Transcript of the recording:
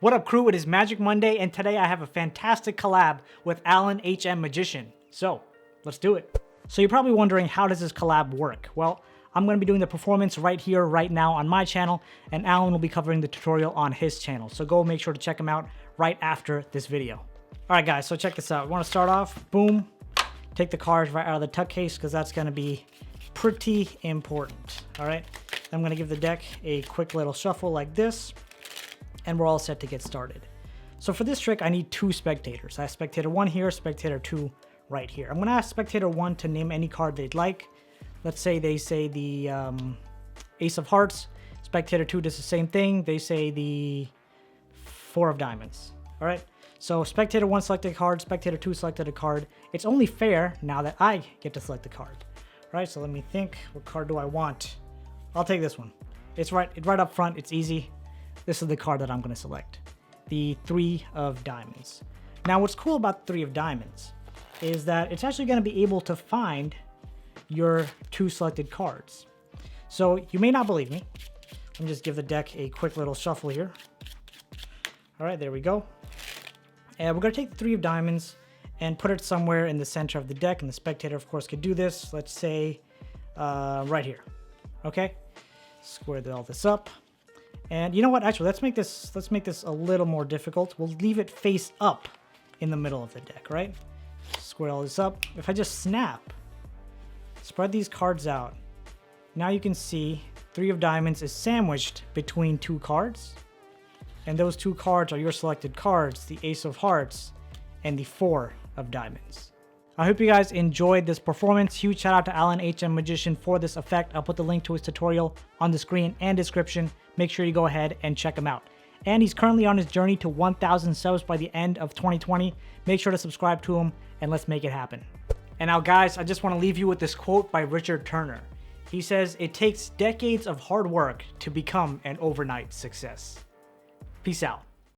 What up, crew? It is Magic Monday, and today I have a fantastic collab with AlainHM-Magician. So, let's do it. So you're probably wondering, how does this collab work? Well, I'm going to be doing the performance right here, right now on my channel, and Alan will be covering the tutorial on his channel. So go make sure to check him out right after this video. All right, guys, so check this out. We want to start off, boom, take the cards right out of the tuck case because that's going to be pretty important. All right, I'm going to give the deck a quick little shuffle like this, and we're all set to get started. So for this trick, I need two spectators. I have spectator 1 here, spectator 2 right here. I'm going to ask spectator 1 to name any card they'd like. Let's say they say the Ace of Hearts. Spectator 2 does the same thing. They say the 4 of Diamonds. All right. So spectator 1 selected a card, spectator 2 selected a card. It's only fair now that I get to select the card. All right. So let me think. What card do I want? I'll take this one. It's right up front. It's easy. This is the card that I'm going to select. The 3 of Diamonds. Now, what's cool about the 3 of Diamonds is that it's actually going to be able to find your 2 selected cards. So you may not believe me. Let me just give the deck a quick little shuffle here. All right, there we go. And we're going to take the 3 of Diamonds and put it somewhere in the center of the deck. And the spectator, of course, could do this. Let's say right here. Okay, square all this up. And you know what? Actually, let's make this a little more difficult. We'll leave it face up in the middle of the deck, right? Square all this up. If I just snap, spread these cards out, now you can see 3 of Diamonds is sandwiched between 2 cards. And those 2 cards are your selected cards, the Ace of Hearts and the 4 of Diamonds. I hope you guys enjoyed this performance. Huge shout out to AlainHM-Magician for this effect. I'll put the link to his tutorial on the screen and description. Make sure you go ahead and check him out. And he's currently on his journey to 1,000 subs by the end of 2020. Make sure to subscribe to him and let's make it happen. And now, guys, I just want to leave you with this quote by Richard Turner. He says, "It takes decades of hard work to become an overnight success." Peace out.